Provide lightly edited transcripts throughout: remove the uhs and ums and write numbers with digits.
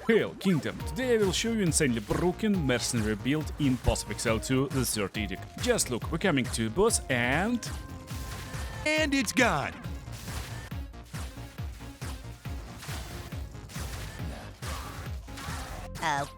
Hail Kingdom! Today I will show you insanely broken Mercenary build in Exile 2 the Third Edict. Just look, we're coming to boss and it's gone.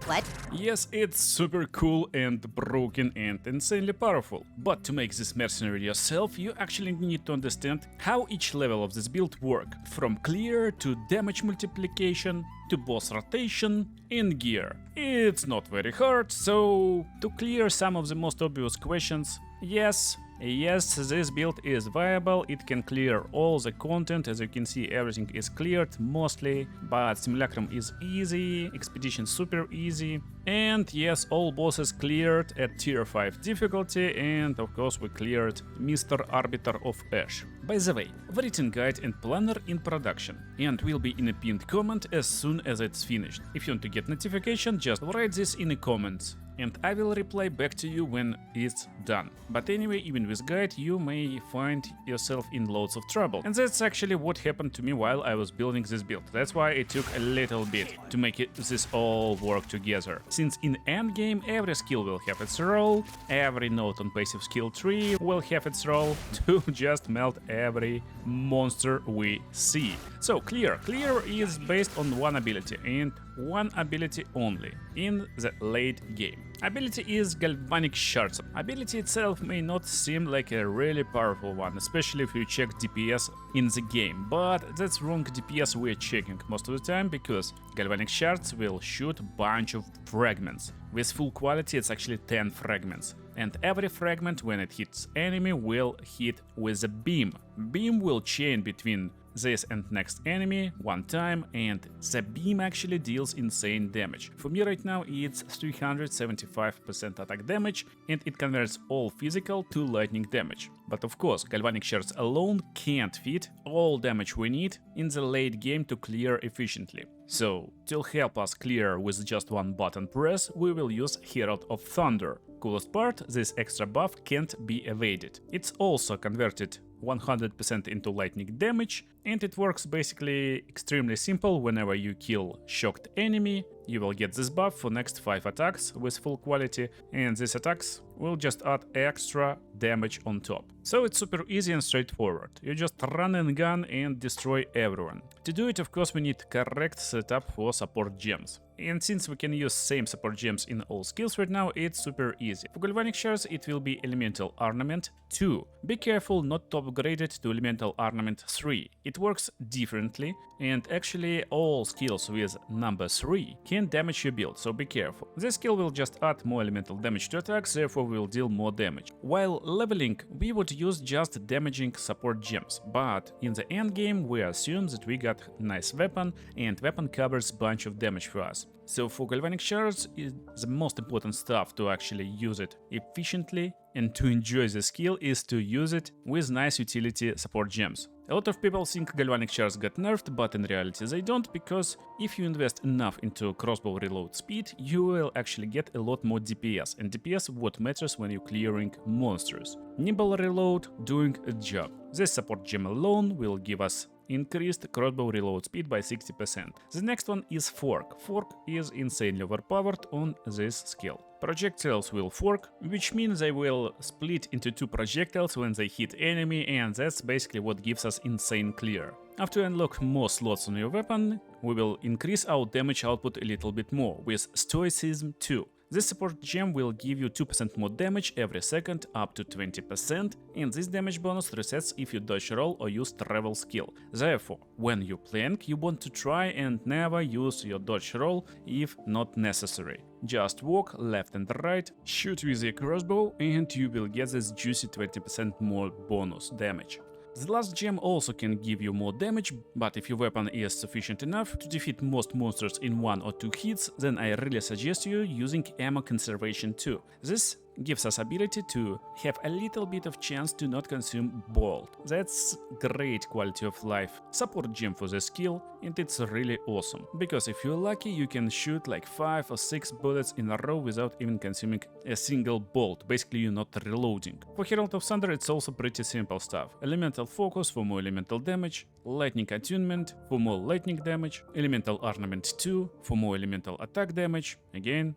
What? yes, it's super cool and broken and insanely powerful. But to make this mercenary yourself, you actually need to understand how each level of this build work, from clear to damage multiplication to boss rotation in gear. It's not very hard, so to clear some of the most obvious questions, yes, this build is viable, it can clear all the content. As you can see, everything is cleared mostly, but Simulacrum is easy, Expedition super easy, and yes, all bosses cleared at tier 5 difficulty, and of course we cleared Mr. Arbiter of Ash. By the way, written guide and planner in production, and will be in a pinned comment as soon as it's finished. If you want to get notification, just write this in the comments, and I will reply back to you when it's done. But anyway, even with guide, you may find yourself in loads of trouble. And that's actually what happened to me while I was building this build. That's why it took a little bit to make this all work together. Since in endgame every skill will have its role, every node on passive skill tree will have its role to just melt every monster we see. So clear is based on one ability and one ability only in the late game. Ability is Galvanic Shards. Ability itself may not seem like a really powerful one, especially if you check DPS in the game, but that's wrong DPS we're checking most of the time, because Galvanic Shards will shoot a bunch of fragments. With full quality it's actually 10 fragments, and every fragment when it hits enemy will hit with a beam. Beam will chain between this and next enemy one time, and the beam actually deals insane damage. For me right now it's 375% attack damage, and it converts all physical to lightning damage. But of course, Galvanic Shards alone can't fit all damage we need in the late game to clear efficiently. So, to help us clear with just one button press, we will use Herald of Thunder. Coolest part, this extra buff can't be evaded. It's also converted 100% into lightning damage, and it works basically extremely simple. Whenever you kill shocked enemy, you will get this buff for next 5 attacks with full quality, and these attacks will just add extra damage on top. So it's super easy and straightforward. You just run and gun and destroy everyone. To do it, of course, we need correct setup for support gems. And since we can use same support gems in all skills right now, it's super easy. For Galvanic Shards it will be Elemental Ornament 2. Be careful not to upgrade it to Elemental Ornament 3. It works differently, and actually all skills with number 3 can damage your build, so be careful. This skill will just add more elemental damage to attacks, therefore will deal more damage. While leveling, we would use just damaging support gems, but in the end game we assume that we got nice weapon, and weapon covers bunch of damage for us. So for Galvanic Shards, the most important stuff to actually use it efficiently and to enjoy the skill is to use it with nice utility support gems. A lot of people think Galvanic Shards got nerfed, but in reality they don't, because if you invest enough into crossbow reload speed, you will actually get a lot more DPS, and DPS what matters when you're clearing monsters. Nimble reload doing a job. This support gem alone will give us increased crossbow reload speed by 60%. The next one is Fork. Fork is insanely overpowered on this skill. Projectiles will fork, which means they will split into 2 projectiles when they hit enemy, and that's basically what gives us insane clear. After you unlock more slots on your weapon, we will increase our damage output a little bit more with Stoicism 2. This support gem will give you 2% more damage every second, up to 20%, and this damage bonus resets if you dodge roll or use travel skill. Therefore, when you plank, you want to try and never use your dodge roll if not necessary. Just walk left and right, shoot with your crossbow, and you will get this juicy 20% more bonus damage. The last gem also can give you more damage, but if your weapon is sufficient enough to defeat most monsters in 1 or 2 hits, then I really suggest you using Ammo Conservation 2. This gives us ability to have a little bit of chance to not consume bolt. That's great quality of life support gem for the skill, and it's really awesome, because if you're lucky you can shoot like 5 or 6 bullets in a row without even consuming a single bolt. Basically you're not reloading. For Herald of Thunder it's also pretty simple stuff. Elemental focus for more elemental damage, lightning attunement for more lightning damage, elemental ornament 2 for more elemental attack damage, again,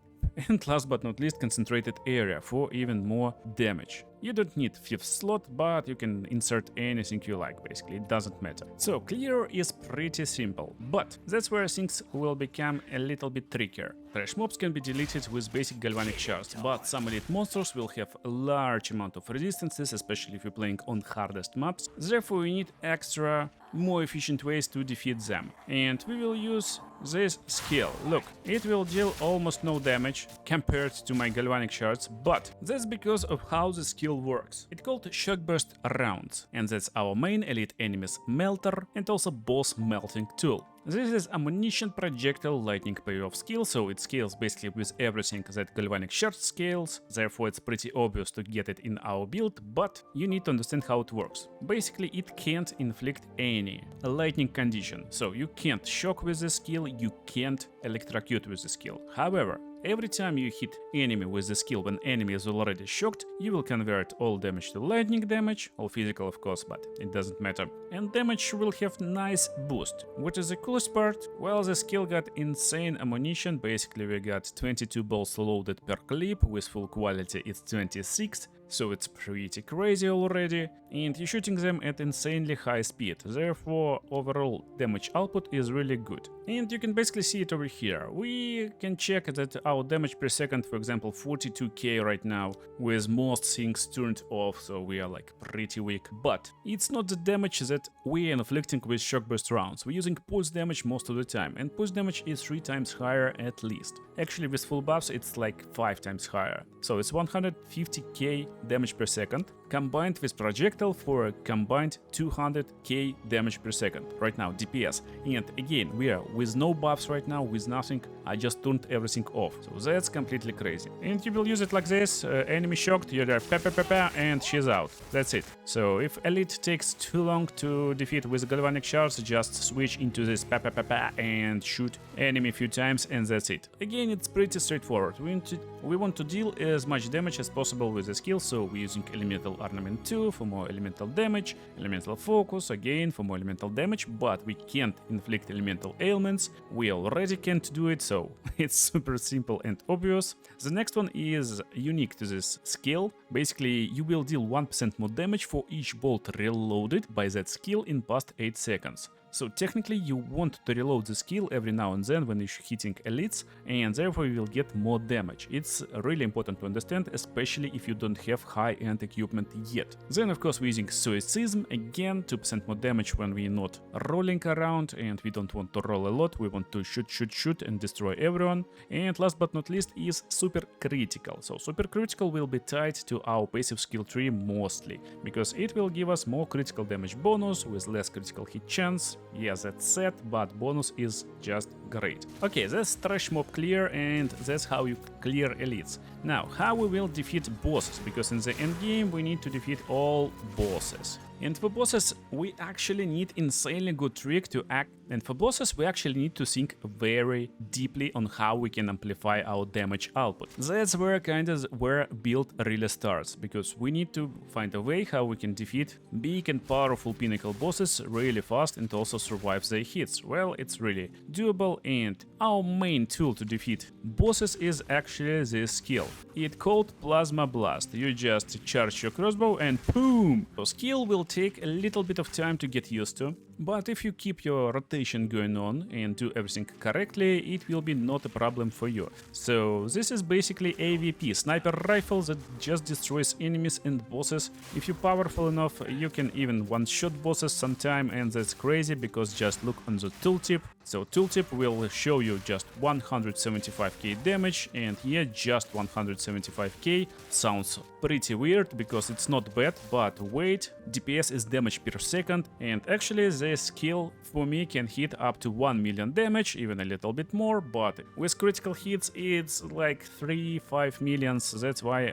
and last but not least, concentrated area for even more damage. You don't need 5th slot, but you can insert anything you like, basically, it doesn't matter. So clear is pretty simple, but that's where things will become a little bit trickier. Trash mobs can be deleted with basic Galvanic Shards, but some elite monsters will have a large amount of resistances, especially if you're playing on hardest maps. Therefore you need extra, more efficient ways to defeat them. And we will use this skill. Look, it will deal almost no damage compared to my Galvanic Shards, but that's because of how the skill works. It's called Shock Burst Rounds, and that's our main elite enemy's Melter and also boss melting tool. This is ammunition projectile lightning payoff skill, so it scales basically with everything that Galvanic Shard scales, therefore it's pretty obvious to get it in our build, but you need to understand how it works. Basically it can't inflict any lightning condition, so you can't shock with the skill, you can't electrocute with the skill. However, every time you hit enemy with the skill when enemy is already shocked, you will convert all damage to lightning damage, all physical of course, but it doesn't matter. And damage will have nice boost. What is the coolest part? Well, the skill got insane ammunition, basically we got 22 balls loaded per clip, with full quality it's 26. So it's pretty crazy already, and you're shooting them at insanely high speed, therefore overall damage output is really good. And you can basically see it over here. We can check that our damage per second, for example 42k right now, with most things turned off, so we are like pretty weak. But it's not the damage that we are inflicting with shock burst rounds. We're using pulse damage most of the time, and pulse damage is 3 times higher at least. Actually with full buffs it's like 5 times higher. So it's 150k damage per second, combined with projectile for a combined 200k damage per second, right now, DPS. And again, we are with no buffs right now, with nothing, I just turned everything off, so that's completely crazy. And you will use it like this, enemy shocked, you're there, and she's out, that's it. So if elite takes too long to defeat with Galvanic Shards, just switch into this and shoot enemy a few times, and that's it. Again, it's pretty straightforward. We want to deal as much damage as possible with the skill, so we're using Elemental Ornament 2 for more elemental damage, Elemental Focus again for more elemental damage, but we can't inflict elemental ailments, we already can't do it, so it's super simple and obvious. The next one is unique to this skill. Basically, you will deal 1% more damage for each bolt reloaded by that skill in past 8 seconds. So technically you want to reload the skill every now and then when you're hitting elites, and therefore you will get more damage. It's really important to understand, especially if you don't have high-end equipment yet. Then of course we're using Stoicism, again 2% more damage when we're not rolling around, and we don't want to roll a lot, we want to shoot and destroy everyone. And last but not least is Super Critical. So Super Critical will be tied to our passive skill tree mostly, because it will give us more critical damage bonus with less critical hit chance. Yes, that's set, but bonus is just great. Okay, that's trash mob clear, and that's how you clear elites. Now, how we will defeat bosses, because in the end game we need to defeat all bosses. And for bosses we actually need insanely good trick to act, and for bosses we actually need to think very deeply on how we can amplify our damage output. That's where where build really starts, because we need to find a way how we can defeat big and powerful pinnacle bosses really fast and also survive their hits. Well, it's really doable, and our main tool to defeat bosses is actually this skill. It's called Plasma Blast. You just charge your crossbow and boom! The skill will take a little bit of time to get used to, but if you keep your rotation going on and do everything correctly, it will be not a problem for you. So this is basically AVP, sniper rifle that just destroys enemies and bosses. If you're powerful enough, you can even one-shot bosses sometime, and that's crazy because just look on the tooltip. So tooltip will show you just 175k damage, and yeah, just 175k sounds pretty weird because it's not bad, but wait, DPS is damage per second, and actually this skill for me can hit up to 1 million damage, even a little bit more, but with critical hits it's like 3-5 millions. That's why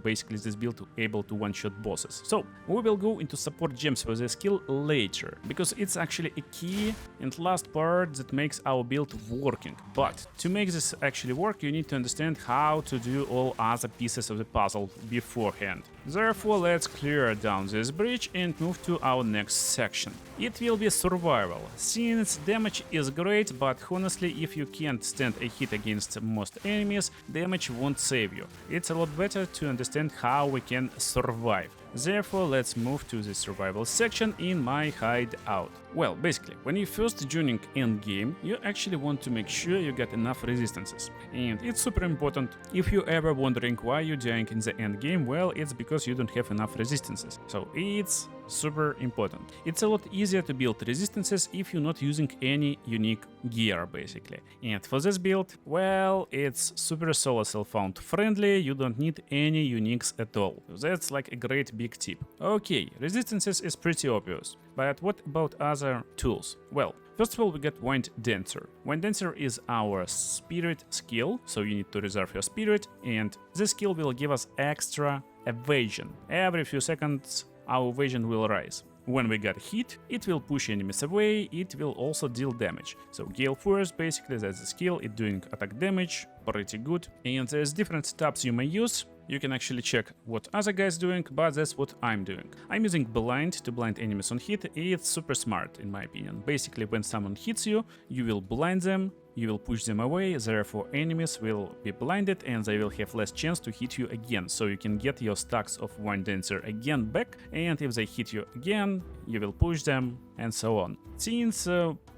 basically this build able to one-shot bosses. So we will go into support gems for this skill later, because it's actually a key and last part that makes our build working. But to make this actually work, you need to understand how to do all other pieces of the puzzle beforehand. Therefore, let's clear down this bridge and move to our next section. It will be survival, since damage is great, but honestly, if you can't stand a hit against most enemies, damage won't save you. It's a lot better to understand how we can survive. Therefore, let's move to the survival section in my hideout. Well, basically, when you first joining endgame, you actually want to make sure you get enough resistances. And it's super important. If you're ever wondering why you're dying in the endgame, well, it's because you don't have enough resistances. So it's super important. It's a lot easier to build resistances if you're not using any unique gear, basically. And for this build, well, it's super solo self-found friendly, you don't need any uniques at all. That's like a great big tip. Okay, resistances is pretty obvious, but what about other tools? Well, first of all, we get Wind Dancer. Wind Dancer is our spirit skill, so you need to reserve your spirit, and this skill will give us extra evasion. Every few seconds our evasion will rise. When we get hit, it will push enemies away, it will also deal damage. So Gale Force, basically that's the skill, it's doing attack damage, pretty good. And there's different tabs you may use. You can actually check what other guys doing, but that's what I'm doing. I'm using blind to blind enemies on hit. It's super smart in my opinion. Basically, when someone hits you, you will blind them, you will push them away, therefore enemies will be blinded and they will have less chance to hit you again, so you can get your stacks of Wind Dancer again back, and if they hit you again, you will push them, and so on. Since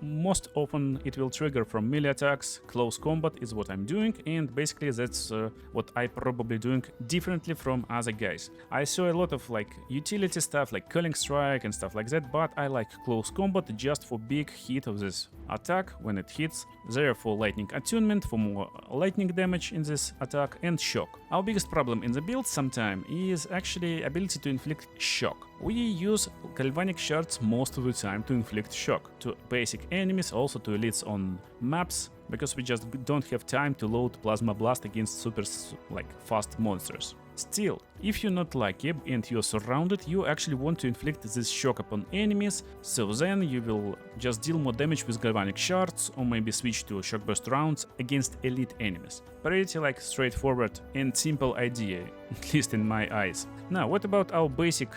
most often it will trigger from melee attacks, close combat is what I'm doing, and basically that's what I probably doing differently from other guys. I saw a lot of like utility stuff like Culling Strike and stuff like that, but I like close combat just for big hit of this attack when it hits, therefore lightning attunement for more lightning damage in this attack, and shock. Our biggest problem in the build sometimes is actually ability to inflict shock. We use Galvanic Shards most of the time to inflict shock to basic enemies, also to elites on maps, because we just don't have time to load Plasma Blast against super fast monsters. Still, if you're not lucky and you're surrounded, you actually want to inflict this shock upon enemies, so then you will just deal more damage with Galvanic Shards, or maybe switch to Shock Burst rounds against elite enemies. Pretty straightforward and simple idea, at least in my eyes. Now, what about our basic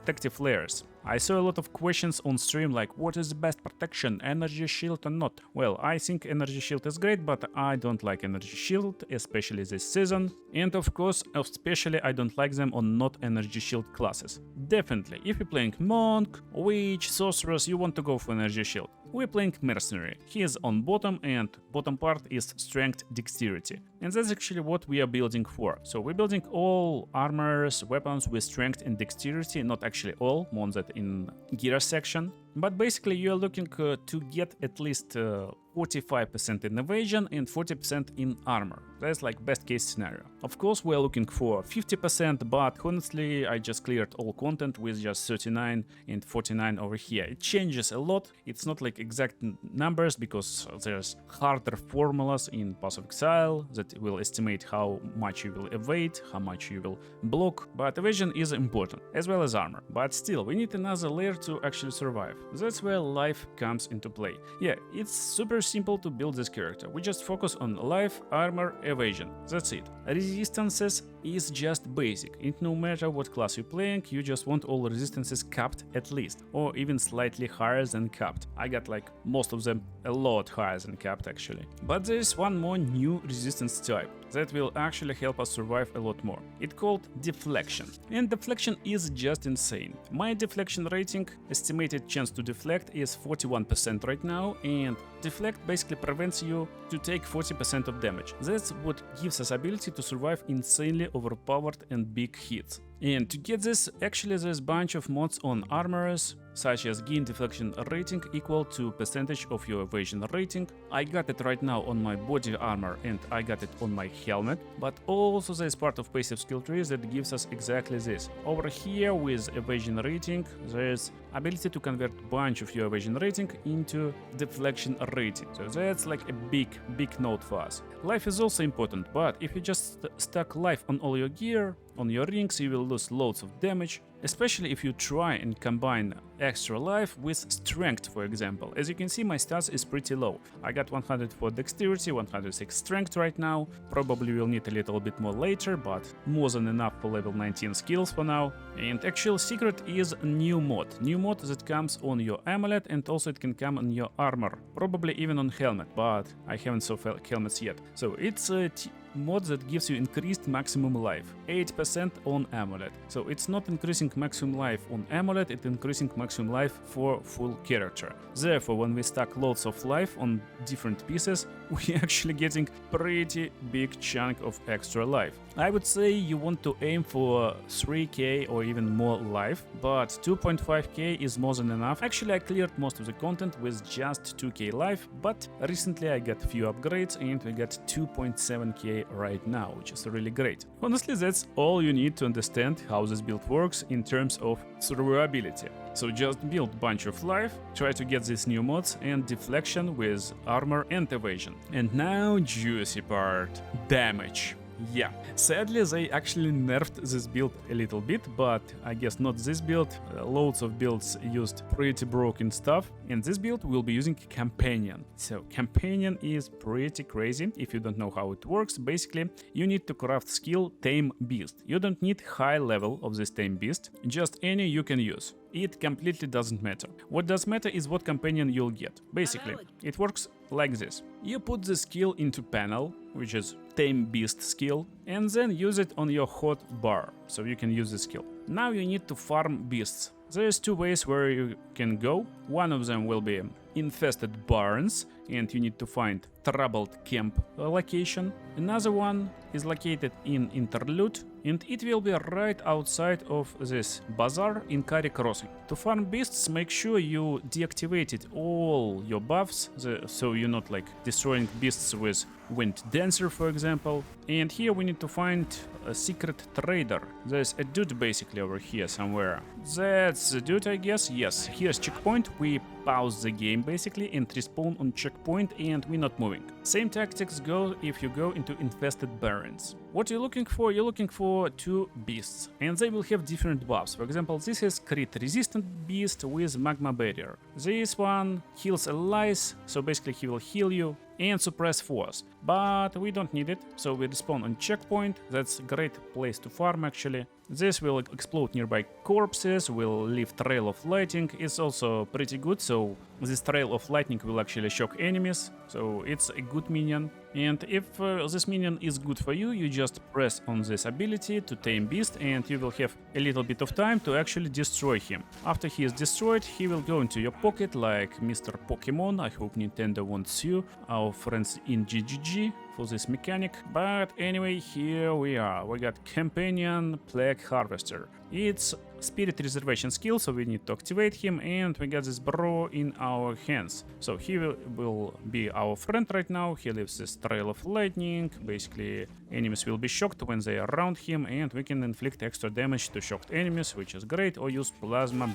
tactic flares? I saw a lot of questions on stream like, what is the best protection, energy shield or not? Well, I think energy shield is great, but I don't like energy shield, especially this season. And of course, especially I don't like them on not energy shield classes. Definitely, if you're playing monk, witch, sorceress, you want to go for energy shield. We're playing Mercenary. He is on bottom, and bottom part is strength dexterity. And that's actually what we are building for. So we're building all armors, weapons with strength and dexterity, not actually all, more on that in gear section. But basically you are looking to get at least 45% in evasion and 40% in armor. That's like best case scenario. Of course we are looking for 50%, but honestly I just cleared all content with just 39 and 49 over here. It changes a lot. It's not like exact numbers because there's harder formulas in Path of Exile that will estimate how much you will evade, how much you will block, but evasion is important, as well as armor. But still, we need another layer to actually survive. That's where life comes into play. Yeah, it's super simple to build this character. We just focus on life, armor, evasion. That's it. Resistances is just basic, and no matter what class you're playing, you just want all resistances capped at least, or even slightly higher than capped. I got most of them a lot higher than capped actually. But there's one more new resistance type that will actually help us survive a lot more. It's called deflection. And deflection is just insane. My deflection rating, estimated chance to deflect, is 41% right now, and deflect basically prevents you to take 40% of damage. That's what gives us ability to survive insanely overpowered and big hits. And to get this, actually there's a bunch of mods on armors, such as gain deflection rating equal to percentage of your evasion rating. I got it right now on my body armor and I got it on my helmet, but also there's part of passive skill tree that gives us exactly this. Over here with evasion rating, there's ability to convert bunch of your evasion rating into deflection rating. So that's like a big note for us. Life is also important, but if you just stack life on all your gear, on your rings, you will lose loads of damage, especially if you try and combine extra life with strength, for example. As you can see, my stats is pretty low. I got 100 for dexterity, 106 strength right now. Probably will need a little bit more later, but more than enough for level 19 skills for now. And actual secret is new mod that comes on your amulet, and also it can come on your armor, probably even on helmet, but I haven't saw helmets yet. So it's a mod that gives you increased maximum life, 8% on amulet. So it's not increasing maximum life on amulet, it's increasing maximum life for full character. Therefore, when we stack lots of life on different pieces, we're actually getting pretty big chunk of extra life. I would say you want to aim for 3k or even more life, but 2.5k is more than enough. Actually, I cleared most of the content with just 2k life, but recently I got a few upgrades and we got 2.7k right now, which is really great. Honestly, that's all you need to understand how this build works in terms of survivability. So just build bunch of life, try to get these new mods and deflection with armor and evasion. And now juicy part, damage. Yeah, sadly they actually nerfed this build a little bit, but I guess not this build. Loads of builds used pretty broken stuff, and this build will be using Companion. So Companion is pretty crazy. If you don't know how it works, basically you need to craft skill Tame Beast. You don't need high level of this Tame Beast, just any you can use. It completely doesn't matter. What does matter is what companion you'll get. Basically, it works like this. You put the skill into panel, which is Tame Beast skill, and then use it on your hot bar, so you can use the skill. Now you need to farm beasts. There's two ways where you can go. One of them will be infested barns, and you need to find troubled camp location. Another one is located in Interlude, and it will be right outside of this bazaar in Kari Crossing. To farm beasts, make sure you deactivated all your buffs, so you're not like destroying beasts with Wind Dancer, for example. And here we need to find a secret trader. There's a dude basically over here somewhere. That's the dude, I guess. Yes, here's checkpoint. We pause the game basically and respawn on checkpoint, and we're not moving. Same tactics go if you go into infested barrens. What you're looking for? You're looking for two beasts, and they will have different buffs. For example, this is crit resistant beast with magma barrier. This one heals allies, so basically he will heal you, and suppress force, but we don't need it, so we respawn on checkpoint. That's a great place to farm actually. This will explode nearby corpses, will leave trail of lightning. It's also pretty good, so this trail of lightning will actually shock enemies, so it's a good minion. And if this minion is good for you, you just press on this ability to tame beast, and you will have a little bit of time to actually destroy him. After he is destroyed, he will go into your pocket like Mr. Pokemon. I hope Nintendo wants you, our friends in GGG, for this mechanic. But anyway, here we are. We got Companion Plague Harvester. It's Spirit Reservation skill, so we need to activate him, and we got this bro in our hands. So he will be our friend right now. He leaves this trail of lightning. Basically, enemies will be shocked when they are around him, and we can inflict extra damage to shocked enemies, which is great, or use plasma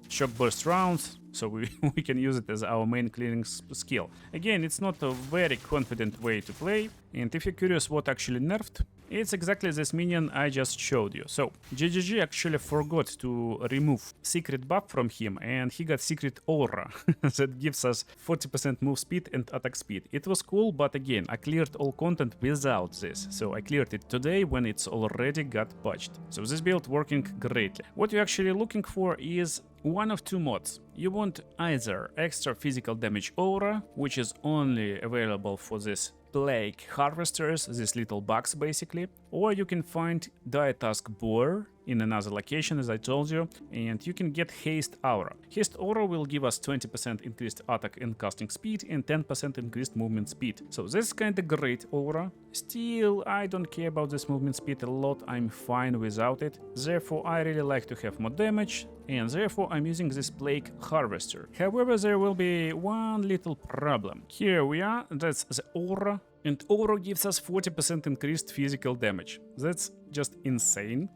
shock burst rounds, so we can use it as our main clearing skill. Again, it's not a very confident way to play, and if you're curious what actually nerfed, it's exactly this minion I just showed you. So GGG actually forgot to remove secret buff from him, and he got secret aura that gives us 40% move speed and attack speed. It was cool, but again, I cleared all content without this, so I cleared it today when it's already got patched. So this build working greatly. What you're actually looking for is one of two mods. You want either extra physical damage aura, which is only available for this Plague Harvesters, these little bugs basically, or you can find Diatask Boar, in another location, as I told you, and you can get Haste Aura. Haste Aura will give us 20% increased attack and casting speed and 10% increased movement speed. So this is kinda great aura. Still, I don't care about this movement speed a lot, I'm fine without it. Therefore, I really like to have more damage, and therefore I'm using this Plague Harvester. However, there will be one little problem. Here we are, that's the aura, and aura gives us 40% increased physical damage. That's just insane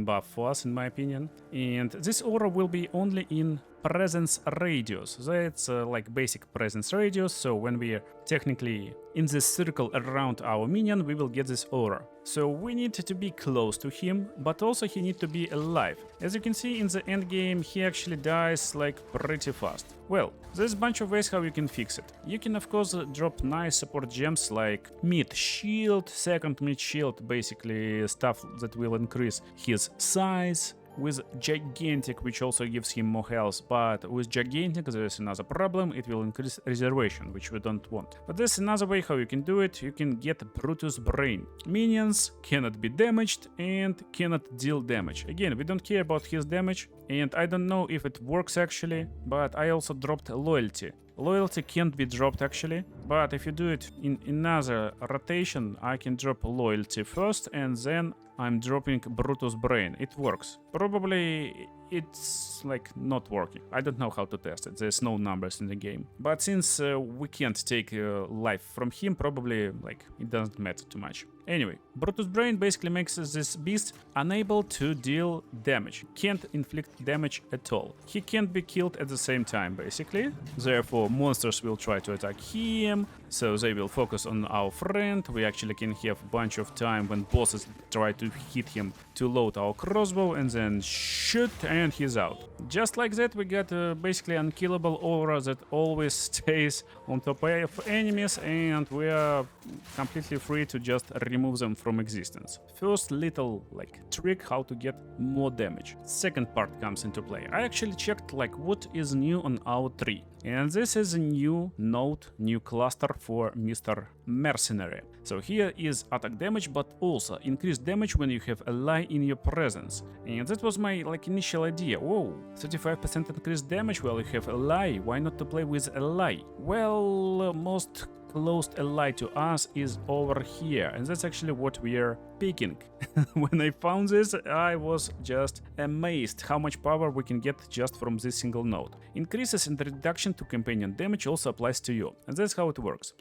buff for us, in my opinion. And this aura will be only in presence radius. That's like basic presence radius, so when we are technically in this circle around our minion, we will get this aura. So we need to be close to him, but also he needs to be alive. As you can see in the end game, he actually dies like pretty fast. Well, there's a bunch of ways how you can fix it. You can of course drop nice support gems like mid shield, second mid shield, basically stuff that will increase his size, with Gigantic, which also gives him more health, but with Gigantic there is another problem, it will increase reservation, which we don't want. But there's another way how you can do it, you can get Brutus Brain. Minions cannot be damaged and cannot deal damage. Again, we don't care about his damage, and I don't know if it works actually, but I also dropped Loyalty. Loyalty can't be dropped actually, but if you do it in another rotation, I can drop Loyalty first and then I'm dropping Brutus Brain. It works. Probably it's like not working. I don't know how to test it. There's no numbers in the game. But since we can't take life from him, probably like it doesn't matter too much. Anyway, Brutus Brain basically makes this beast unable to deal damage. Can't inflict damage at all. He can't be killed at the same time basically. Therefore monsters will try to attack him, so they will focus on our friend. We actually can have a bunch of time when bosses try to hit him to load our crossbow and then shoot, and he's out. Just like that, we got basically unkillable aura that always stays on top of enemies, and we are completely free to just remove them from existence. First little like trick how to get more damage. Second part comes into play. I actually checked like what is new on our tree. And this is a new node, new cluster for Mr. Mercenary. So here is attack damage, but also increased damage when you have ally in your presence. And that was my like initial idea. Whoa, 35% increased damage while you have ally. Why not to play with ally? Well, most closest ally to us is over here, and that's actually what we are picking. When I found this, I was just amazed how much power we can get just from this single node. Increases in the reduction to companion damage also applies to you, and that's how it works.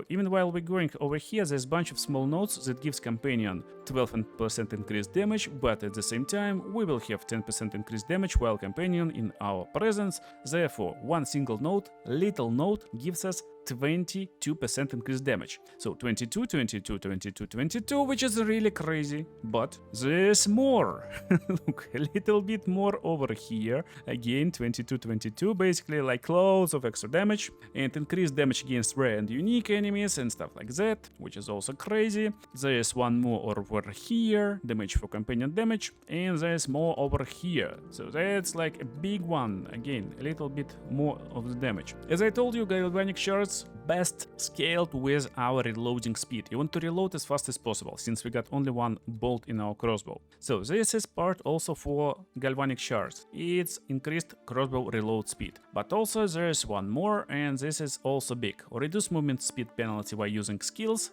Even while we're going over here, there's a bunch of small nodes that gives companion 12% increased damage, but at the same time we will have 10% increased damage while companion in our presence. Therefore, one single node, little node, gives us 22% increased damage. So 22, 22, 22, 22, which is really crazy, but there's more. Look, a little bit more over here. Again, 22, 22, basically like loads of extra damage and increased damage against rare and unique enemies and stuff like that, which is also crazy. There's one more over here, damage for companion damage, and there's more over here. So that's like a big one. Again, a little bit more of the damage. As I told you, Galvanic Shards best scaled with our reloading speed. You want to reload as fast as possible, since we got only one bolt in our crossbow. So this is part also for Galvanic Shards. It's increased crossbow reload speed. But also there is one more, and this is also big. Reduce movement speed penalty while using skills.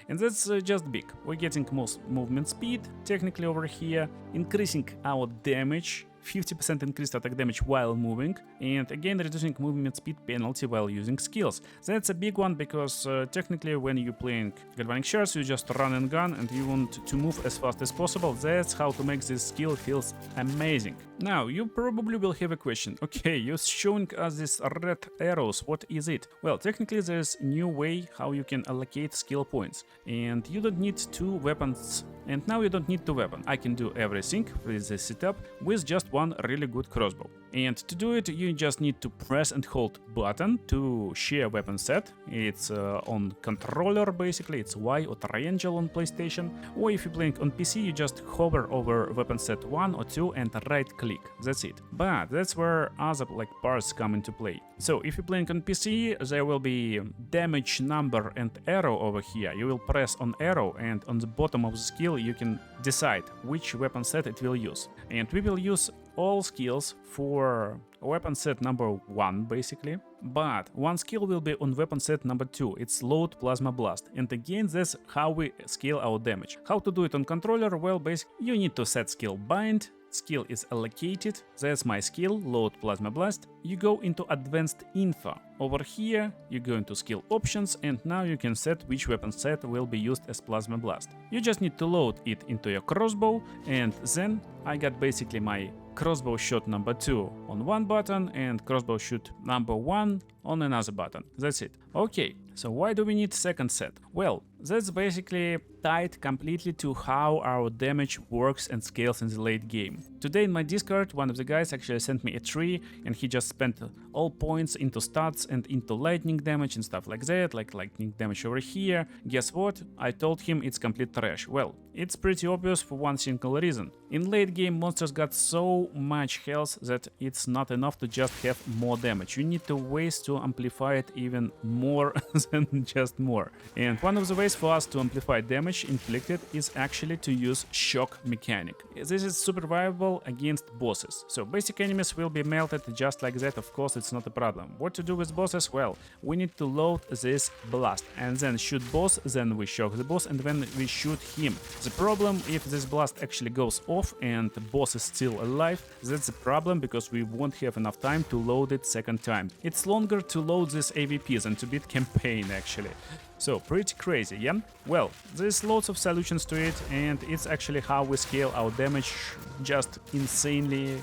And that's just big. We're getting most movement speed, technically over here, increasing our damage, 50% increased attack damage while moving, and again reducing movement speed penalty while using skills. That's a big one because technically when you're playing Galvanic Shards you just run and gun and you want to move as fast as possible. That's how to make this skill feels amazing. Now you probably will have a question. Okay, you're showing us these red arrows, what is it? Well, technically there's a new way how you can allocate skill points, and you don't need 2 weapons. And now you don't need 2 weapons. I can do everything with this setup with just one really good crossbow. And to do it, you just need to press and hold button to share weapon set. It's on controller basically, it's Y or triangle on PlayStation. Or if you're playing on PC, you just hover over weapon set 1 or 2 and right click. That's it. But that's where other like parts come into play. So if you're playing on PC, there will be damage number and arrow over here. You will press on arrow, and on the bottom of the skill you can decide which weapon set it will use. And we will use all skills for weapon set number 1 basically, but one skill will be on weapon set number 2. It's load plasma blast, and again that's how we scale our damage. How to do it on controller? Well, basically you need to set skill bind. Skill is allocated, that's my skill, load plasma blast. You go into advanced info. Over here you go into skill options, and now you can set which weapon set will be used as plasma blast. You just need to load it into your crossbow, and then I got basically my crossbow shot number 2 on one button and crossbow shoot number 1 on another button. That's it. Okay, so why do we need second set? Well, that's basically tied completely to how our damage works and scales in the late game. Today in my Discord, one of the guys actually sent me a tree, and he just spent all points into stats and into lightning damage and stuff like that, like lightning damage over here. Guess what? I told him it's complete trash. Well, it's pretty obvious for one single reason. In late game, monsters got so much health that it's not enough to just have more damage. You need to ways to amplify it even more than just more. And one of the ways for us to amplify damage inflicted is actually to use shock mechanic. This is super viable against bosses. So basic enemies will be melted just like that, of course it's not a problem. What to do with bosses? Well, we need to load this blast and then shoot boss, then we shock the boss, and then we shoot him. The problem, if this blast actually goes off and the boss is still alive, that's a problem because we won't have enough time to load it second time. It's longer to load this AVP than to beat campaign actually. So pretty crazy, yeah? Well, there's lots of solutions to it, and it's actually how we scale our damage just insanely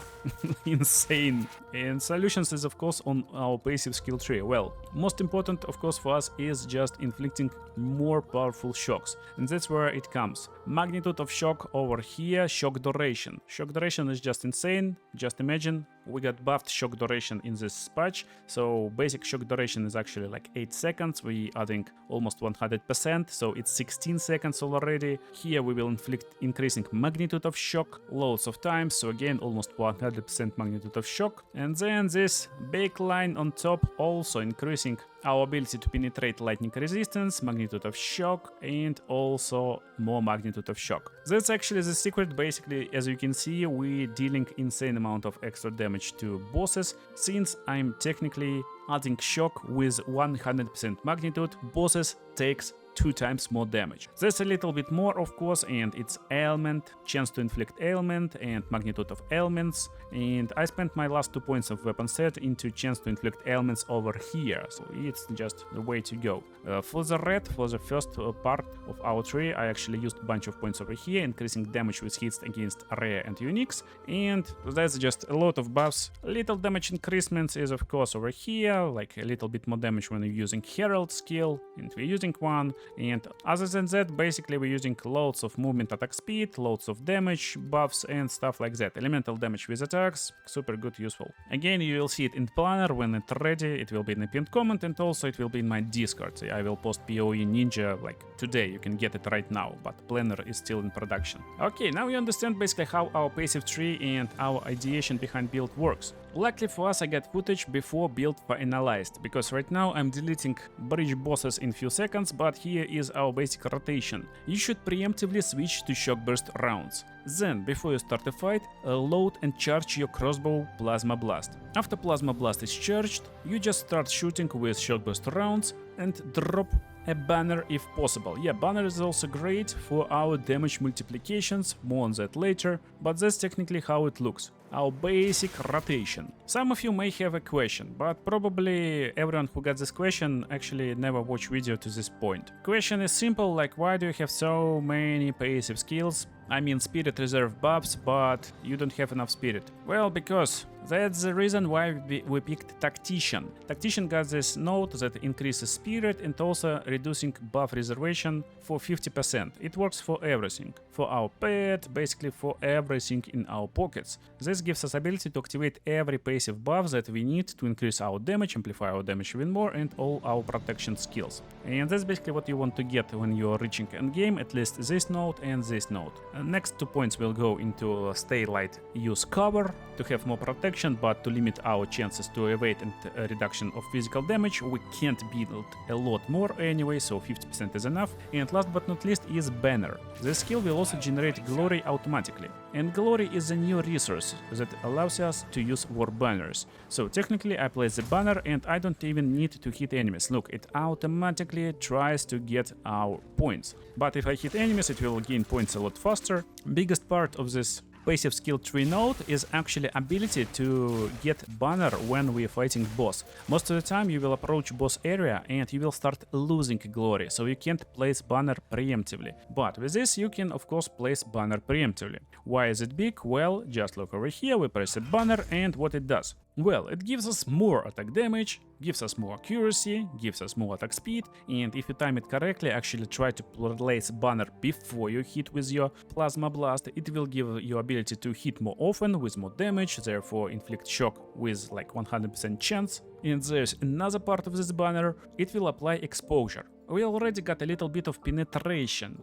insane. And solutions is of course on our passive skill tree. Well, most important of course for us is just inflicting more powerful shocks, and that's where it comes. Magnitude of shock over here, shock duration. Shock duration is just insane. Just imagine we got buffed shock duration in this patch, so basic shock duration is actually like 8 seconds. We adding almost 100%, so it's 16 seconds already. Here we will inflict increasing magnitude of shock loads of times, so again almost 100% magnitude of shock. And then this big line on top also increasing our ability to penetrate lightning resistance, magnitude of shock, and also more magnitude of shock. That's actually the secret. Basically, as you can see, we're dealing insane amount of extra damage to bosses. Since I'm technically adding shock with 100% magnitude, bosses takes 2 times more damage. That's a little bit more of course, and it's ailment, chance to inflict ailment, and magnitude of ailments. And I spent my last 2 points of weapon set into chance to inflict ailments over here, so it's just the way to go. For the red, for the first part of our tree, I actually used a bunch of points over here, increasing damage with hits against rare and uniques, and that's just a lot of buffs. Little damage increasements is of course over here, like a little bit more damage when you're using Herald skill, and we're using one. And other than that, basically we're using loads of movement attack speed, loads of damage buffs and stuff like that. Elemental damage with attacks, super good, useful. Again, you will see it in planner when it's ready. It will be in the pinned comment, and also it will be in my Discord. I will post POE Ninja like today, you can get it right now, but planner is still in production. Okay, now you understand basically how our passive tree and our ideation behind build works. Luckily for us, I got footage before build finalized, because right now I'm deleting bridge bosses in few seconds, but here is our basic rotation. You should preemptively switch to shock burst rounds. Then, before you start a fight, load and charge your crossbow plasma blast. After plasma blast is charged, you just start shooting with shock burst rounds and drop a banner if possible. Yeah, banner is also great for our damage multiplications, more on that later, but that's technically how it looks. Our basic rotation. Some of you may have a question, but probably everyone who got this question actually never watched video to this point. Question is simple, like why do you have so many passive skills I mean spirit reserve buffs, but you don't have enough spirit? Well, because that's the reason why we picked Tactician. Tactician got this node that increases spirit and also reducing buff reservation for 50%. It works for everything. For our pet, basically for everything in our pockets. This gives us ability to activate every passive buff that we need to increase our damage, amplify our damage even more, and all our protection skills. And that's basically what you want to get when you're reaching endgame, at least this node and this node. Next 2 points will go into stay light, use cover to have more protection, but to limit our chances to evade and reduction of physical damage. We can't build a lot more anyway, so 50% is enough. And last but not least is banner. This skill will also generate glory automatically. And glory is a new resource that allows us to use war banners. So technically I place the banner and I don't even need to hit enemies. Look, it automatically tries to get our points. But if I hit enemies, it will gain points a lot faster. Biggest part of this passive skill tree node is actually ability to get banner when we are fighting boss. Most of the time you will approach boss area and you will start losing glory, so you can't place banner preemptively. But with this you can of course place banner preemptively. Why is it big? Well, just look over here, we press a banner and what it does. Well, it gives us more attack damage, gives us more accuracy, gives us more attack speed, and if you time it correctly, actually try to place banner before you hit with your plasma blast, it will give you ability to hit more often with more damage, therefore inflict shock with like 100% chance. And there's another part of this banner, it will apply exposure. We already got a little bit of penetration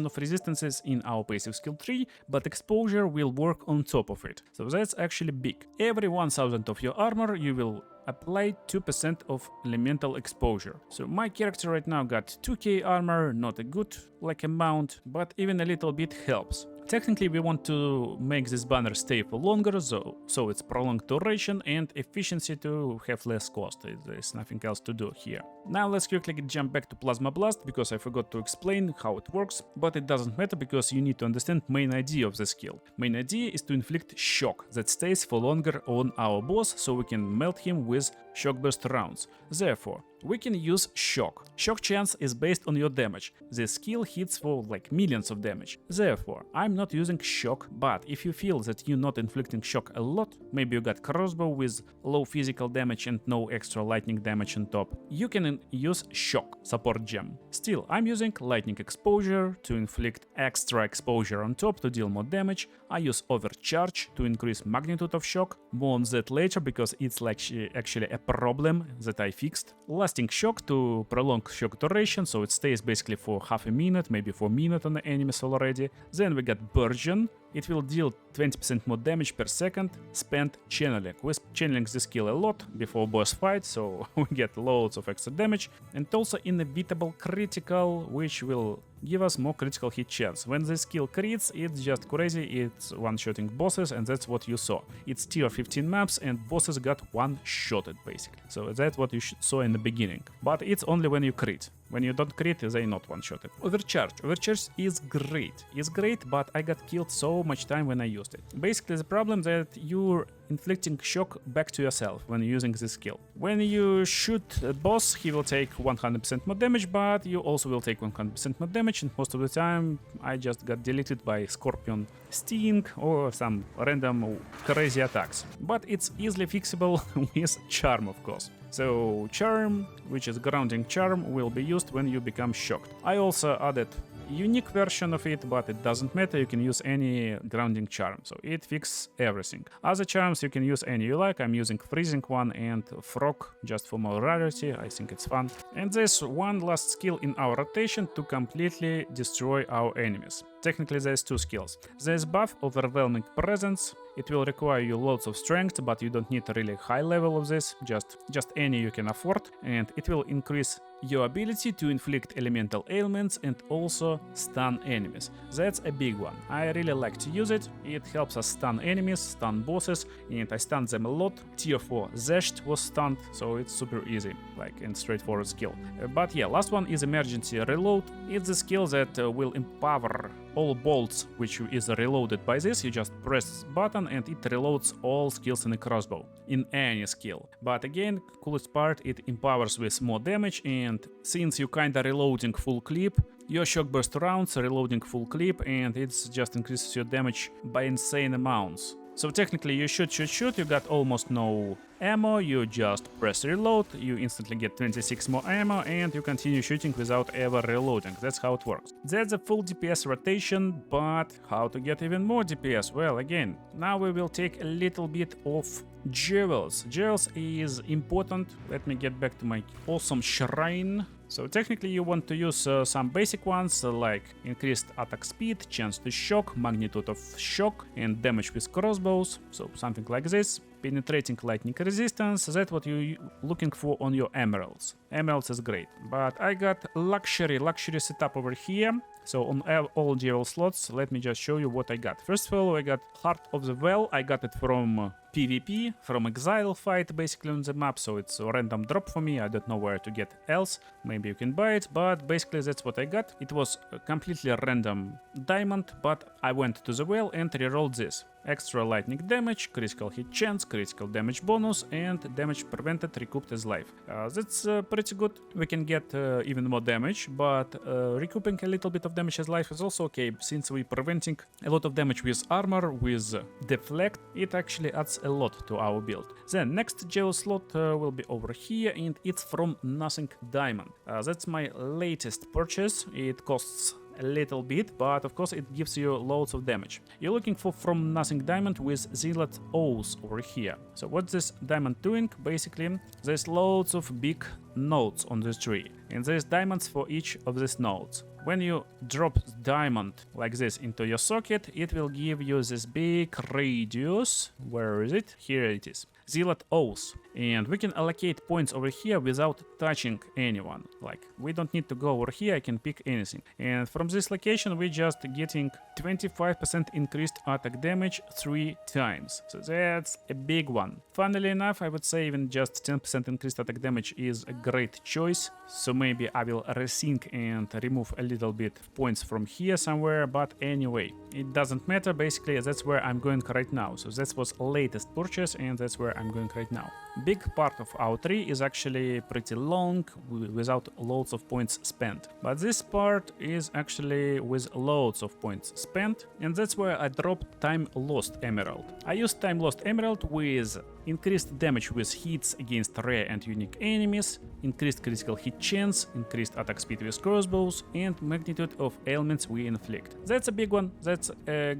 of resistances in our passive skill tree, but exposure will work on top of it. So that's actually big. Every 1000 of your armor you will apply 2% of elemental exposure. So my character right now got 2k armor, not a good amount, but even a little bit helps. Technically we want to make this banner stay for longer, so it's prolonged duration and efficiency to have less cost. There's nothing else to do here. Now let's quickly jump back to Plasma Blast, because I forgot to explain how it works, but it doesn't matter because you need to understand main idea of the skill. Main idea is to inflict shock that stays for longer on our boss, so we can melt him with shock burst rounds. Therefore, we can use shock. Shock chance is based on your damage. This skill hits for like millions of damage. Therefore, I'm not using shock, but if you feel that you're not inflicting shock a lot, maybe you got crossbow with low physical damage and no extra lightning damage on top, you can use shock, support gem. Still, I'm using lightning exposure to inflict extra exposure on top to deal more damage. I use overcharge to increase magnitude of shock. More on that later because it's like actually a problem that I fixed. Lasting shock to prolong shock duration, so it stays basically for half a minute, maybe for a minute on the enemies already. Then we got Burgeon. It will deal 20% more damage per second spent channeling. We're channeling this skill a lot before boss fight, so we get loads of extra damage. And also inevitable critical, which will give us more critical hit chance. When this skill crits, it's just crazy, it's one-shotting bosses, and that's what you saw. It's tier 15 maps and bosses got one-shotted basically. So that's what you saw in the beginning. But it's only when you crit. When you don't crit, they not one-shotted. Overcharge. Overcharge is great. It's great, but I got killed so much time when I used it. Basically, the problem that you're inflicting shock back to yourself when using this skill. When you shoot a boss, he will take 100% more damage, but you also will take 100% more damage, and most of the time I just got deleted by Scorpion Sting or some random crazy attacks. But it's easily fixable with Charm, of course. So Charm, which is grounding charm, will be used when you become shocked. I also added unique version of it, but it doesn't matter, you can use any grounding charm, so it fixes everything. Other charms you can use any you like. I'm using freezing one and frog just for more rarity, I think it's fun. And there's one last skill in our rotation to completely destroy our enemies. Technically there's two skills. There's buff Overwhelming Presence. It will require you loads of strength, but you don't need a really high level of this, just any you can afford, and it will increase your ability to inflict elemental ailments and also stun enemies. That's a big one. I really like to use it. It helps us stun enemies, stun bosses, and I stunned them a lot. Tier 4 Zesht was stunned, so it's super easy, like and straightforward skill. But yeah, last one is Emergency Reload. It's a skill that will empower all bolts, which is reloaded by this. You just press this button and it reloads all skills in the crossbow, in any skill. But again, coolest part, it empowers with more damage, and since you kinda reloading full clip, your shock burst rounds, reloading full clip, and it just increases your damage by insane amounts. So technically you shoot, you got almost no ammo, you just press reload, you instantly get 26 more ammo, and you continue shooting without ever reloading. That's how it works. That's a full DPS rotation, but how to get even more DPS? Well, again, now we will take a little bit of jewels. Jewels is important. Let me get back to my awesome shrine. So technically you want to use some basic ones like increased attack speed, chance to shock, magnitude of shock, and damage with crossbows. So something like this. Penetrating lightning resistance, that's what you're looking for on your emeralds. Emeralds is great, but I got luxury setup over here. So on all jewel slots, let me just show you what I got. First of all, I got Heart of the Well. I got it from PvP, from Exile fight basically on the map, so it's a random drop for me. I don't know where to get else. Maybe you can buy it, but basically that's what I got. It was a completely random diamond, but I went to the well and rerolled this. Extra lightning damage, critical hit chance, critical damage bonus, and damage prevented recouped as life. That's pretty good. We can get even more damage, but recouping a little bit of damage as life is also okay, since we're preventing a lot of damage with armor, with deflect. It actually adds a lot to our build. Then next geo slot will be over here, and it's from Nothing Diamond. That's my latest purchase. It costs a little bit, but of course it gives you loads of damage. You're looking for From Nothing Diamond with Zealot Oaths over here. So what's this diamond doing? Basically, there's loads of big nodes on this tree, and there's diamonds for each of these nodes. When you drop diamond like this into your socket, it will give you this big radius. Where is it? Here it is. Zealot Oaths. And we can allocate points over here without touching anyone. Like, we don't need to go over here, I can pick anything. And from this location, we're just getting 25% increased attack damage 3 times. So that's a big one. Funnily enough, I would say even just 10% increased attack damage is a great choice. So maybe I will resync and remove a little bit of points from here somewhere. But anyway, it doesn't matter. Basically, that's where I'm going right now. So that was latest purchase, and that's where I'm going right now. Big part of our tree is actually pretty long without loads of points spent, but this part is actually with loads of points spent, and that's where I dropped Time Lost Emerald. I used Time Lost Emerald with increased damage with hits against rare and unique enemies, increased critical hit chance, increased attack speed with crossbows, and magnitude of ailments we inflict. That's a big one. That's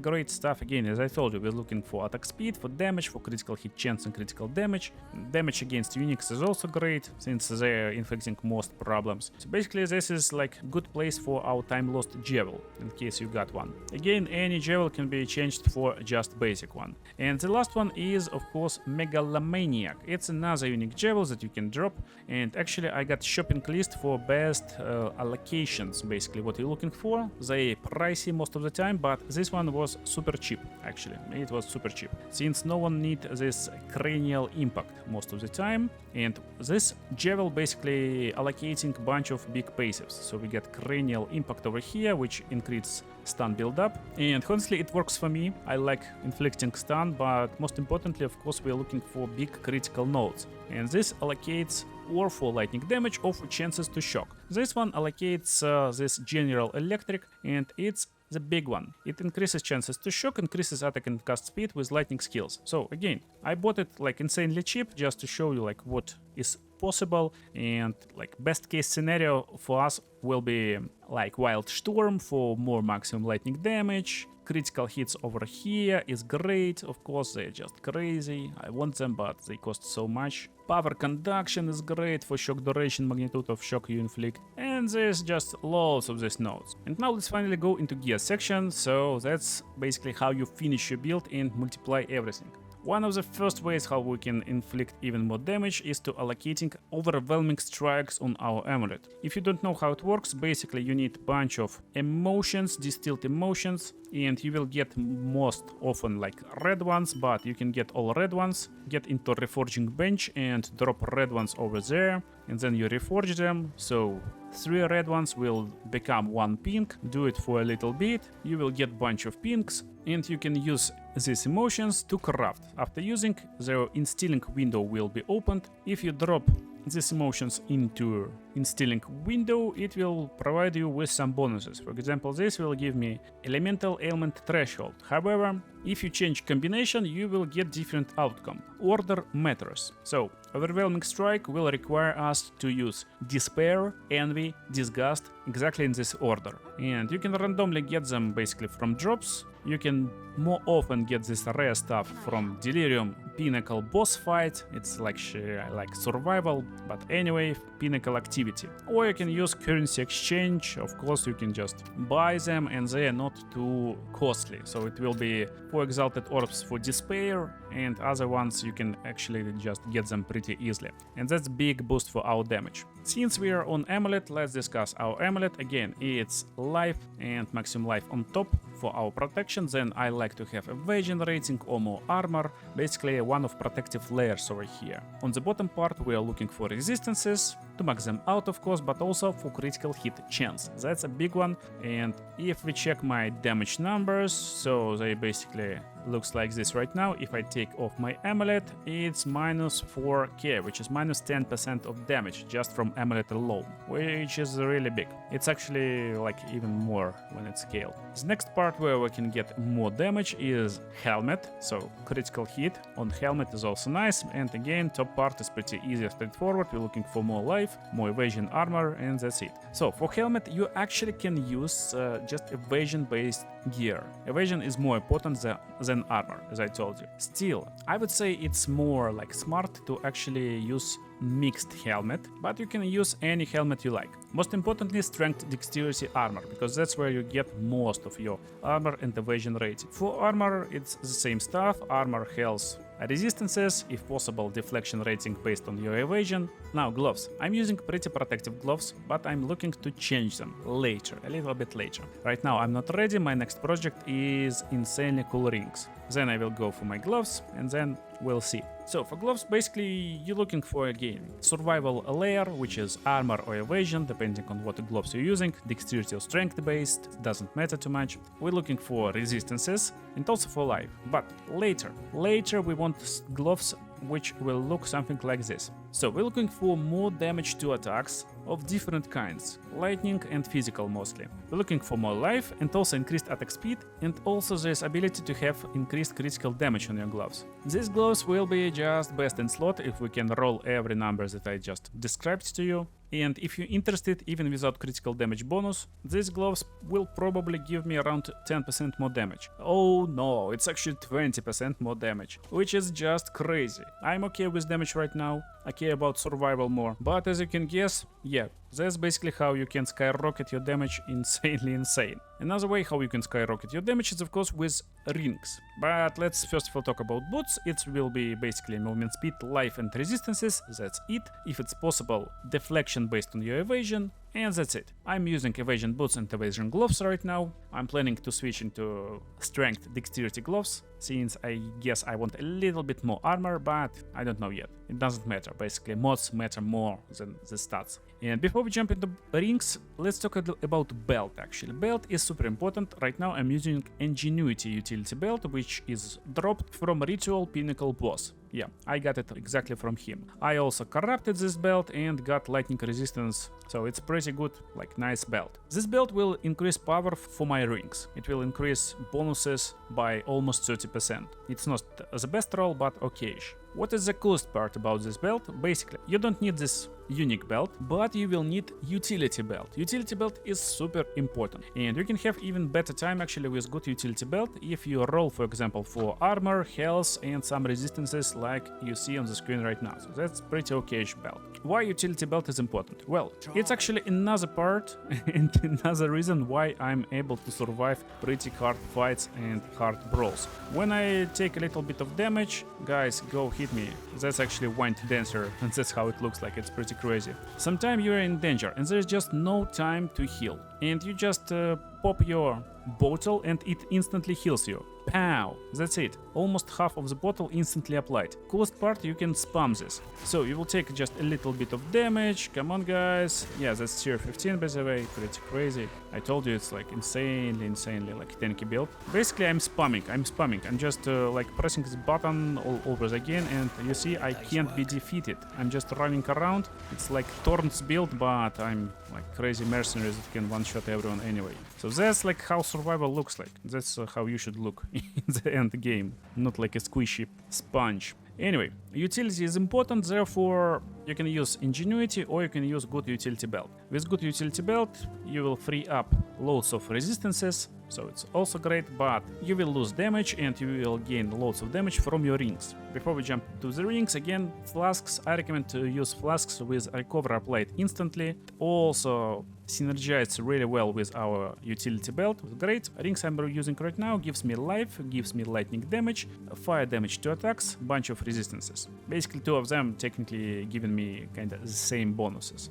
great stuff. Again, as I told you, we're looking for attack speed, for damage, for critical hit chance and critical damage. Damage against uniques is also great, since they're inflicting most problems. So basically this is like a good place for our Time Lost Jewel, in case you got one. Again, any jewel can be changed for just basic one. And the last one is, of course, Megalomaniac. It's another unique jewel that you can drop, and actually I got shopping list for best allocations, basically what you're looking for. They pricey most of the time, but this one was super cheap, actually. It was super cheap, since no one need this cranial impact most of the time, and this jewel basically allocating a bunch of big passives. So we get cranial impact over here, which increases stun build up, and honestly it works for me. I like inflicting stun, but most importantly, of course, we're looking for big critical nodes, and this allocates or for lightning damage or for chances to shock. This one allocates this general electric, and it's the big one. It increases chances to shock, increases attack and cast speed with lightning skills. So again, I bought it like insanely cheap just to show you like what is possible, and like best case scenario for us will be like Wild Storm for more maximum lightning damage. Critical hits over here is great, of course they're just crazy, I want them but they cost so much. Power conduction is great for shock duration, magnitude of shock you inflict, and there's just loads of these nodes. And now let's finally go into gear section, so that's basically how you finish your build and multiply everything. One of the first ways how we can inflict even more damage is to allocating overwhelming strikes on our amulet. If you don't know how it works, basically you need a bunch of emotions, distilled emotions, and you will get most often like red ones, but you can get all red ones, get into reforging bench and drop red ones over there, and then you reforge them. So 3 red ones will become 1 pink. Do it for a little bit, you will get bunch of pinks, and you can use these emotions to craft. After using, the instilling window will be opened. If you drop these emotions into instilling window, it will provide you with some bonuses. For example, this will give me elemental ailment threshold. However, if you change combination, you will get different outcome. Order matters. So, overwhelming strike will require us to use despair, envy, disgust exactly in this order. And you can randomly get them basically from drops. You can more often get this rare stuff from Delirium Pinnacle boss fight. It's like survival, but anyway, Pinnacle activity. Or you can use currency exchange. Of course, you can just buy them and they are not too costly. So it will be 4 exalted orbs for despair, and other ones you can actually just get them pretty easily. And that's big boost for our damage. Since we are on amulet, let's discuss our amulet. Again, it's life and maximum life on top for our protection. Then I like to have evasion rating or more armor, basically one of protective layers over here. On the bottom part we are looking for resistances, to max them out of course, but also for critical hit chance. That's a big one. And if we check my damage numbers, so they basically looks like this right now. If I take off my amulet, it's minus 4k, which is minus 10% of damage just from amulet alone, which is really big. It's actually like even more when it's scaled. The next part where we can get more damage is helmet, so critical hit on helmet is also nice. And again, top part is pretty easy, straightforward. We're looking for more life, more evasion armor, and that's it. So for helmet you actually can use just evasion based gear. Evasion is more important than armor, as I told you. Still, I would say it's more like smart to actually use mixed helmet, but you can use any helmet you like. Most importantly, strength, dexterity, armor, because that's where you get most of your armor and evasion rating. For armor, it's the same stuff. Armor, health, resistances, if possible deflection rating based on your evasion. Now gloves. I'm using pretty protective gloves, but I'm looking to change them later, a little bit later. Right now I'm not ready. My next project is insanely cool rings. Then I will go for my gloves and then we'll see. So for gloves, basically you're looking for again survival layer, which is armor or evasion depending on what gloves you're using, dexterity or strength based, doesn't matter too much. We're looking for resistances and also for life, but later we want gloves which will look something like this. So we're looking for more damage to attacks of different kinds, lightning and physical mostly. We're looking for more life and also increased attack speed, and also this ability to have increased critical damage on your gloves. These gloves will be just best in slot if we can roll every number that I just described to you. And if you're interested, even without critical damage bonus, these gloves will probably give me around 10% more damage. Oh no, it's actually 20% more damage, which is just crazy. I'm okay with damage right now, I care about survival more, but as you can guess, yeah, that's basically how you can skyrocket your damage insanely insane. Another way how you can skyrocket your damage is of course with rings. But let's first of all talk about boots. It will be basically movement speed, life and resistances, that's it. If it's possible, deflection based on your evasion, and that's it. I'm using evasion boots and evasion gloves right now. I'm planning to switch into strength dexterity gloves, since I guess I want a little bit more armor, but I don't know yet. It doesn't matter, basically mods matter more than the stats. And before we jump into rings, let's talk about belt actually. Belt is super important. Right now I'm using Ingenuity utility belt, which is dropped from Ritual Pinnacle boss. Yeah, I got it exactly from him. I also corrupted this belt and got lightning resistance, so it's pretty good, like nice belt. This belt will increase power for my rings. It will increase bonuses by almost 30%. It's not the best roll, but okayish. What is the coolest part about this belt? Basically, you don't need this unique belt, but you will need utility belt. Utility belt is super important, and you can have even better time actually with good utility belt if you roll, for example, for armor, health and some resistances like you see on the screen right now. So that's pretty okayish belt. Why utility belt is important? Well, it's actually another part and another reason why I'm able to survive pretty hard fights and hard brawls. When I take a little bit of damage, guys, go hit me. That's actually Wind Dancer, and that's how it looks like. It's pretty crazy. Sometimes you're in danger and there's just no time to heal, and you just pop your bottle and it instantly heals you. Pow! That's it. Almost half of the bottle instantly applied. Coolest part, you can spam this. So you will take just a little bit of damage. Come on, guys. Yeah, that's tier 15 by the way. Pretty crazy. I told you it's like insanely like tanky build. Basically, I'm spamming. I'm just like pressing this button all over again, and you see I can't be defeated. I'm just running around. It's like Thorn's build, but I'm like crazy mercenaries that can one-shot everyone anyway. So that's like how survival looks like. That's how you should look in the end game, not like a squishy sponge. Anyway, utility is important, therefore you can use ingenuity or you can use good utility belt. With good utility belt you will free up loads of resistances, so it's also great, but you will lose damage and you will gain loads of damage from your rings. Before we jump to the rings, again, flasks, I recommend to use flasks with recover applied instantly. Also synergizes really well with our utility belt. Great. Rings I'm using right now gives me life, gives me lightning damage, fire damage to attacks, bunch of resistances. Basically 2 of them technically giving me kinda the same bonuses.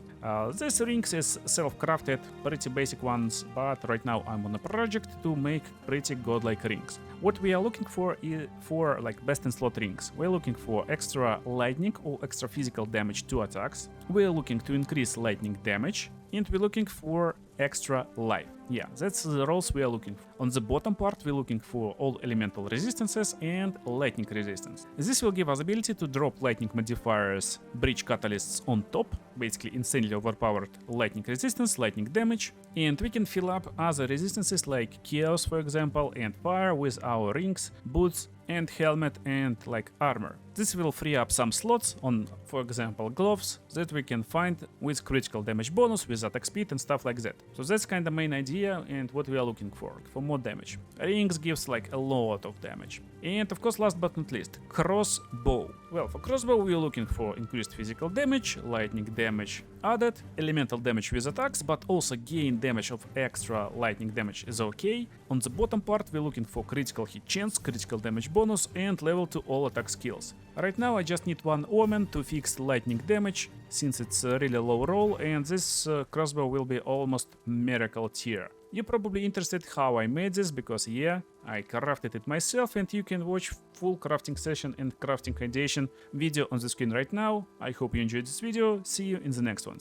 This rings is self-crafted, pretty basic ones, but right now I'm on a project to make pretty godlike rings. What we are looking for is for like best in slot rings. We're looking for extra lightning or extra physical damage to attacks. We're looking to increase lightning damage, and we're looking for extra life. Yeah, that's the roles we are looking for. On the bottom part, we're looking for all elemental resistances and lightning resistance. This will give us ability to drop lightning modifiers, breach catalysts on top, basically insanely overpowered lightning resistance, lightning damage, and we can fill up other resistances like chaos, for example, and fire with our rings, boots, and helmet and like armor. This will free up some slots on, for example, gloves that we can find with critical damage bonus, with attack speed and stuff like that. So that's kind of main idea and what we are looking for more damage. Rings gives like a lot of damage. And of course, last but not least, crossbow. Well, for crossbow we are looking for increased physical damage, lightning damage added, elemental damage with attacks, but also gain damage of extra lightning damage is okay. On the bottom part we're looking for critical hit chance, critical damage bonus, and level to all attack skills. Right now I just need one omen to fix lightning damage, since it's a really low roll, and this crossbow will be almost miracle tier. You're probably interested how I made this, because yeah, I crafted it myself, and you can watch full crafting session and crafting ideation video on the screen right now. I hope you enjoyed this video, see you in the next ones.